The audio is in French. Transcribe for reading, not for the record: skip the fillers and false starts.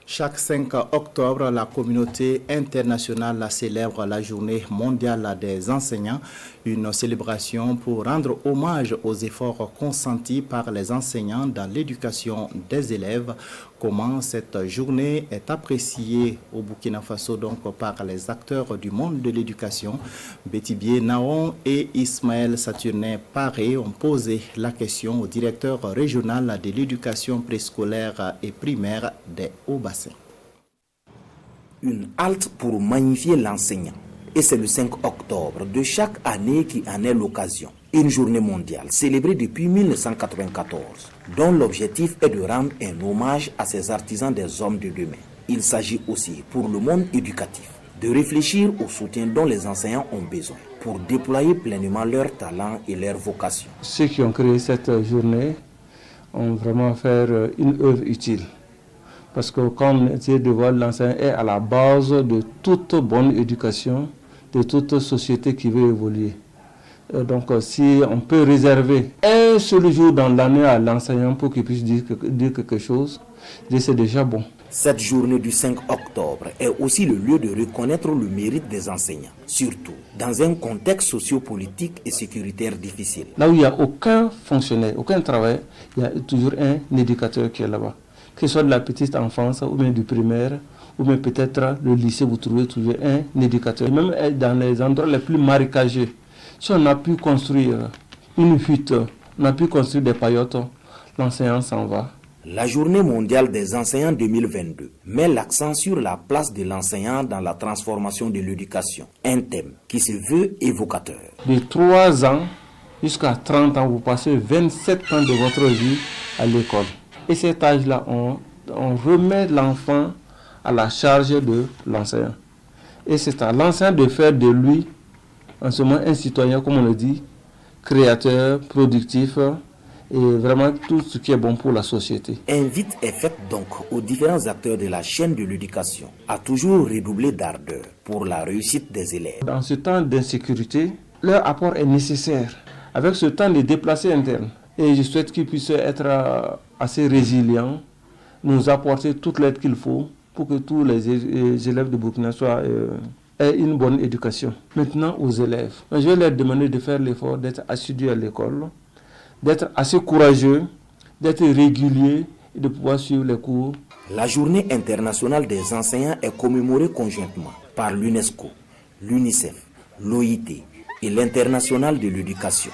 Chaque 5 octobre, la communauté internationale célèbre la journée mondiale des enseignants, une célébration pour rendre hommage aux efforts consentis par les enseignants dans l'éducation des élèves. Comment cette journée est appréciée au Burkina Faso donc par les acteurs du monde de l'éducation. Bétibié Naon et Ismaël Saturnin Paré ont posé la question au directeur régional de l'éducation préscolaire et primaire des Hauts-Bassins. Une halte pour magnifier l'enseignant. Et c'est le 5 octobre de chaque année qui en est l'occasion. Une journée mondiale célébrée depuis 1994, dont l'objectif est de rendre un hommage à ces artisans des hommes de demain. Il s'agit aussi pour le monde éducatif de réfléchir au soutien dont les enseignants ont besoin pour déployer pleinement leur talent et leur vocation. Ceux qui ont créé cette journée ont vraiment fait une œuvre utile. Parce que comme on essaie de voir, l'enseignant est à la base de toute bonne éducation, de toute société qui veut évoluer. Donc si on peut réserver un seul jour dans l'année à l'enseignant pour qu'il puisse dire quelque chose, c'est déjà bon. Cette journée du 5 octobre est aussi le lieu de reconnaître le mérite des enseignants, surtout dans un contexte sociopolitique et sécuritaire difficile. Là où il n'y a aucun fonctionnaire, aucun travail, il y a toujours un éducateur qui est là-bas. Que ce soit de la petite enfance ou bien du primaire, ou bien peut-être le lycée, vous trouvez toujours un éducateur. Même dans les endroits les plus marécageux, si on a pu construire une hutte, on a pu construire des paillotes, l'enseignant s'en va. La journée mondiale des enseignants 2022 met l'accent sur la place de l'enseignant dans la transformation de l'éducation, un thème qui se veut évocateur. De 3 ans jusqu'à 30 ans, vous passez 27 ans de votre vie à l'école. Et cet âge-là, on remet l'enfant à la charge de l'enseignant. Et c'est à l'enseignant de faire de lui, en ce moment, un citoyen, comme on le dit, créateur, productif, et vraiment tout ce qui est bon pour la société. Invite est faite donc aux différents acteurs de la chaîne de l'éducation à toujours redoubler d'ardeur pour la réussite des élèves. Dans ce temps d'insécurité, leur apport est nécessaire. Avec ce temps de déplacés internes, et je souhaite qu'ils puissent être assez résilients, nous apporter toute l'aide qu'il faut pour que tous les élèves de Burkina aient une bonne éducation. Maintenant, aux élèves, je vais leur demander de faire l'effort d'être assidus à l'école, d'être assez courageux, d'être réguliers et de pouvoir suivre les cours. La journée internationale des enseignants est commémorée conjointement par l'UNESCO, l'UNICEF, l'OIT et l'International de l'éducation.